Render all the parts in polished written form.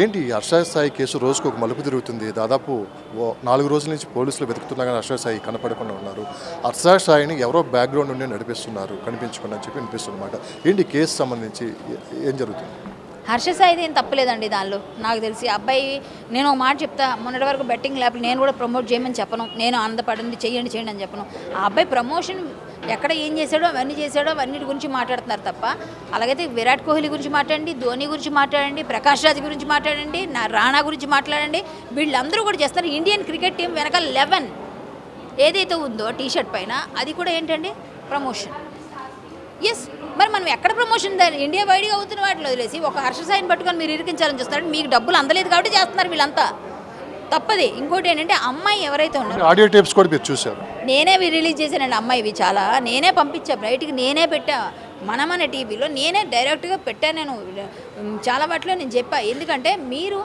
ఏంటి హర్ష సాయి కేసు రోజుకు ఒక మలుపు తిరుగుతుంది. దాదాపు 4 రోజుల నుంచి పోలీసులు వెతుకుతున్నా కానీ హర్ష సాయి కనపడకుండా ఉన్నారు. హర్ష సాయిని ఎవరో బ్యాక్గ్రౌండ్ నుండి నడిపిస్తున్నారు కనిపించకుండా అని చెప్పి వినిపిస్తుందన్నమాట. ఏంటి కేసు సంబంధించి ఏం జరుగుతుంది? హర్ష సాయిది ఏం తప్పలేదండి దానిలో. నాకు తెలిసి అబ్బాయి, నేను ఒక మాట చెప్తా, మొన్నటి వరకు బెట్టింగ్ ల్యాబ్లు నేను కూడా ప్రమోట్ చేయమని చెప్పను, నేను అందపడండి చేయండి అని చెప్పను. ఆ అబ్బాయి ప్రమోషన్ ఎక్కడ ఏం చేశాడో అవన్నీ చేశాడో అవన్నిటి గురించి మాట్లాడుతున్నారు తప్ప, అలాగైతే విరాట్ కోహ్లీ గురించి మాట్లాడండి, ధోని గురించి మాట్లాడండి, ప్రకాష్ రాజ్ గురించి మాట్లాడండి, రాణా గురించి మాట్లాడండి, వీళ్ళందరూ కూడా చేస్తారు. ఇండియన్ క్రికెట్ టీం వెనకాల 11 ఏదైతే ఉందో టీషర్ట్ పైన అది కూడా ఏంటండి ప్రమోషన్. ఎస్, మరి మనం ఎక్కడ ప్రమోషన్ ఇండియా వైడ్గా అవుతున్న వాటిలో వదిలేసి ఒక హర్ష సాయిని పట్టుకొని మీరు ఇరికించాలని చూస్తారు. మీకు డబ్బులు అందలేదు కాబట్టి చేస్తున్నారు వీళ్ళంతా, తప్పది. ఇంకోటి ఏంటంటే అమ్మాయి ఎవరైతే ఉన్నారో ఆడియో టేప్స్ కూడా మీరు చూసారు. నేనే రిలీజ్ చేశానండి అమ్మాయివి చాలా, నేనే పంపించా బయటికి, నేనే పెట్టా మన టీవీలో, నేనే డైరెక్ట్గా పెట్టాను. నేను చాలా వాటిలో నేను చెప్పా, ఎందుకంటే మీరు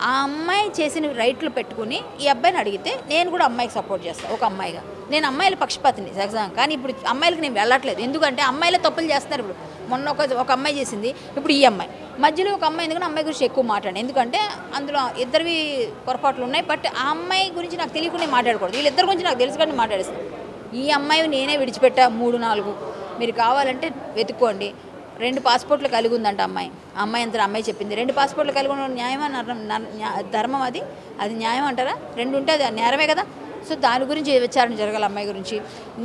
ఆ అమ్మాయి చేసిన రైట్లు పెట్టుకుని ఈ అబ్బాయిని అడిగితే నేను కూడా అమ్మాయికి సపోర్ట్ చేస్తాను. ఒక అమ్మాయిగా నేను అమ్మాయిల పక్షపాతిని సహజంగా, కానీ ఇప్పుడు అమ్మాయిలకు నేను వెళ్ళట్లేదు, ఎందుకంటే అమ్మాయిలే తప్పులు చేస్తున్నారు. ఇప్పుడు మొన్న ఒక అమ్మాయి చేసింది, ఇప్పుడు ఈ అమ్మాయి మధ్యలో ఒక అమ్మాయి, ఎందుకంటే అమ్మాయి గురించి ఎక్కువ మాట్లాడండి, ఎందుకంటే అందులో ఇద్దరివి పొరపాట్లు ఉన్నాయి. బట్ ఆ అమ్మాయి గురించి నాకు తెలియకుండా మాట్లాడకూడదు, వీళ్ళిద్దరి గురించి నాకు తెలుసు కానీ మాట్లాడేస్తాను. ఈ అమ్మాయి నేనే విడిచిపెట్టా 3-4, మీరు కావాలంటే వెతుక్కోండి. 2 పాస్పోర్ట్లు కలిగి ఉందంట అమ్మాయి. అమ్మాయి అంతా అమ్మాయి చెప్పింది. 2 పాస్పోర్ట్లు కలిగి ఉన్న న్యాయమా ధర్మం? అది న్యాయం అంటారా? 2 ఉంటే అది నేరమే కదా. సో దాని గురించి విచారణ జరగాలి అమ్మాయి గురించి.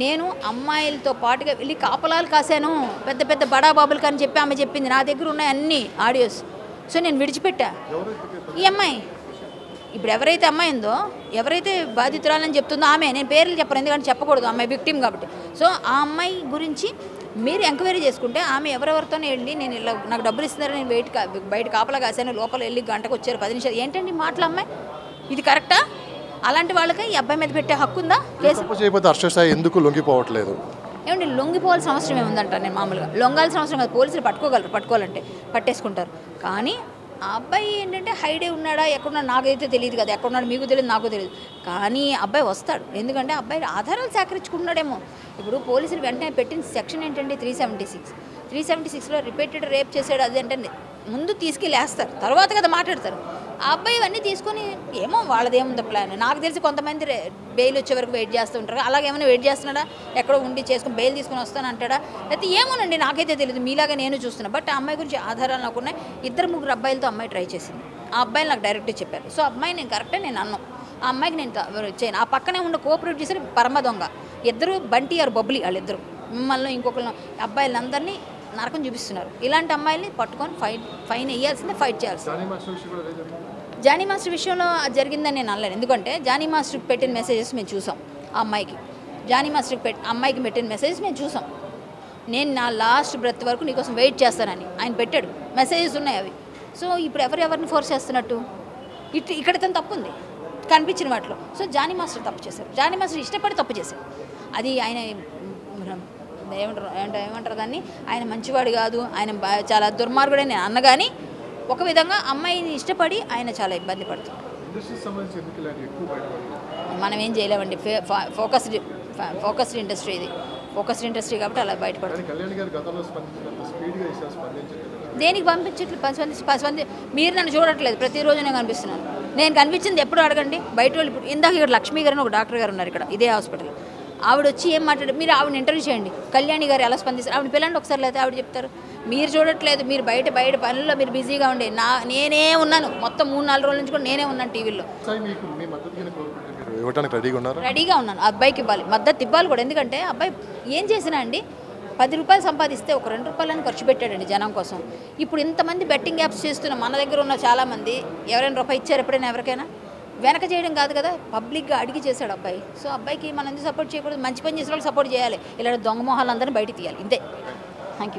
నేను అమ్మాయిలతో పాటుగా వెళ్ళి కాపలాలు కాశాను, పెద్ద పెద్ద బడాబాబులు కానీ చెప్పి ఆమె చెప్పింది, నా దగ్గర ఉన్నాయి అన్ని ఆడియోస్. సో నేను విడిచిపెట్టా ఈ అమ్మాయి. ఇప్పుడు ఎవరైతే అమ్మాయి ఉందో, ఎవరైతే బాధితురాలని చెప్తుందో ఆమె, నేను పేర్లు చెప్పను ఎందుకంటే చెప్పకూడదు, అమ్మాయి విక్టిమ్ కాబట్టి. సో ఆ అమ్మాయి గురించి మీరు ఎంక్వైరీ చేసుకుంటే ఆమె ఎవరెవరితోనే వెళ్ళి నేను ఇలా నాకు డబ్బులు ఇస్తున్నారు, నేను బయట కాపలా కాశాను, లోపల వెళ్ళి గంటకు వచ్చారు 10 నిమిషాలు, ఏంటండి మాటలు అమ్మాయి? ఇది కరెక్టా? అలాంటి వాళ్ళకి ఈ అబ్బాయి మీద పెట్టే హక్కు ఉందా? చేయకపోతే హర్ష సాయి ఎందుకు లొంగిపోవట్లేదు? ఏమండి లొంగిపోవాల్సిన అవసరం ఏముందంట? నేను మామూలుగా లొంగాల్సిన అవసరం కాదు, పోలీసులు పట్టుకోగలరు, పట్టుకోవాలంటే పట్టేసుకుంటారు. కానీ ఆ అబ్బాయి ఏంటంటే హైడే ఉన్నాడా ఎక్కడున్నాడు నాకైతే తెలియదు కదా, ఎక్కడున్నాడు మీకు తెలియదు, నాకు తెలియదు. కానీ అబ్బాయి వస్తాడు, ఎందుకంటే అబ్బాయి ఆధారాలు సేకరించుకుంటున్నాడేమో. ఇప్పుడు పోలీసులు వెంటనే పెట్టిన సెక్షన్ ఏంటంటే 376లో రిపీటెడ్ రేప్ చేసాడు అది అంటే ముందు తీసుకెళ్ళేస్తారు, తర్వాత కదా మాట్లాడతారు. ఆ అబ్బాయి ఇవన్నీ తీసుకొని ఏమో వాళ్ళదేముందో ప్లాన్. నాకు తెలిసి కొంతమంది బెయిల్ వచ్చే వరకు వెయిట్ చేస్తూ ఉంటారు, అలాగేమైనా వెయిట్ చేస్తున్నాడా, ఎక్కడో ఉండి చేసుకుని బెయిల్ తీసుకుని వస్తానంటాడా, లేకపోతే ఏమోనండి నాకైతే తెలియదు, మీలాగా నేను చూస్తున్నా. బట్ ఆ అమ్మాయి గురించి ఆధారాలు నాకు ఉన్నాయి. 2-3 అబ్బాయిలతో అమ్మాయి ట్రై చేసింది, ఆ అబ్బాయిలు నాకు డైరెక్ట్గా చెప్పారు. సో అమ్మాయి నేను కరెక్టే నేను అన్నాను, ఆ అమ్మాయికి నేను చేయను. ఆ పక్కనే ఉన్న కోఆపరేట్ చేసిన పరమ దొంగ ఇద్దరు, బంటి ఆరు బబ్లీ, వాళ్ళిద్దరు మిమ్మల్ని ఇంకొకరు అబ్బాయిలందరినీ నరకం చూపిస్తున్నారు. ఇలాంటి అమ్మాయిల్ని పట్టుకొని ఫైన్ వేయాల్సిందే, ఫైట్ చేయాల్సిందే. జానీ మాస్టర్ విషయంలో అది జరిగిందని నేను అనలేను, ఎందుకంటే జానీ మాస్టర్కి పెట్టిన మెసేజెస్ మేము చూసాం. ఆ అమ్మాయికి జానీ మాస్టర్కి అమ్మాయికి పెట్టిన మెసేజెస్ మేము చూసాం. నేను నా లాస్ట్ బ్రెత్ వరకు నీకోసం వెయిట్ చేస్తానని ఆయన పెట్టాడు, మెసేజెస్ ఉన్నాయి అవి. సో ఇప్పుడు ఎవరిని ఫోర్స్ చేస్తున్నట్టు? ఇక్కడ తను తప్పు ఉంది కనిపించిన వాటిలో. సో జానీ మాస్టర్ తప్పు చేశారు, జానీ మాస్టర్ ఇష్టపడి తప్పు చేశారు. అది ఆయన ఏమంటారు దాన్ని, ఆయన మంచివాడు కాదు, ఆయన చాలా దుర్మార్గుడే నేను అన్న, కానీ ఒక విధంగా అమ్మాయిని ఇష్టపడి ఆయన చాలా ఇబ్బంది పడుతుంది. మనం ఏం చేయలేమండి, ఫోకస్డ్ ఇండస్ట్రీ ఇది, ఫోకస్డ్ ఇండస్ట్రీ కాబట్టి అలా బయటపడుతుంది. దేనికి పంపించట్లేదు? మీరు నన్ను చూడట్లేదు, ప్రతిరోజు నేను కనిపిస్తున్నాను. నేను కనిపించింది ఎప్పుడు అడగండి బయట వాళ్ళు. ఇప్పుడు ఇందాక ఇక్కడ లక్ష్మీ గారు అని ఒక డాక్టర్ గారు ఉన్నారు ఇక్కడ ఇదే హాస్పిటల్, ఆవిడ వచ్చి ఏం మాట్లాడారు, మీరు ఆవిడని ఇంటర్వ్యూ చేయండి, కళ్యాణి గారు ఎలా స్పందిస్తారు, ఆవిడ పిల్లండి ఒకసారి, లేకపోతే ఆవిడ చెప్తారు. మీరు చూడట్లేదు, మీరు బయట పనుల్లో మీరు బిజీగా ఉండే, నేనే ఉన్నాను మొత్తం 3-4 రోజుల నుంచి కూడా నేనే ఉన్నాను టీవీలో, రెడీగా ఉన్నాను. అబ్బాయికి ఇవ్వాలి, మద్దతు ఇవ్వాలి కూడా. ఎందుకంటే అబ్బాయి ఏం చేసినా అండి, 10 రూపాయలు సంపాదిస్తే ఒక 2 రూపాయలని ఖర్చు పెట్టాడండి జనం కోసం. ఇప్పుడు ఇంతమంది బెట్టింగ్ యాప్స్ చేస్తున్న మన దగ్గర ఉన్న చాలామంది ఎవరైనా రూపాయి ఇచ్చారు ఎప్పుడైనా ఎవరికైనా? వెనక చేయడం కాదు కదా, పబ్లిక్గా అడిగి చేశాడు అబ్బాయి. సో అబ్బాయికి మనం ఎందుకు సపోర్ట్ చేయకూడదు? మంచి పని చేసిన వాళ్ళు సపోర్ట్ చేయాలి, ఇలా దొంగ మొహాలందరినీ బయట తీయాలి, ఇంతే. Thank you.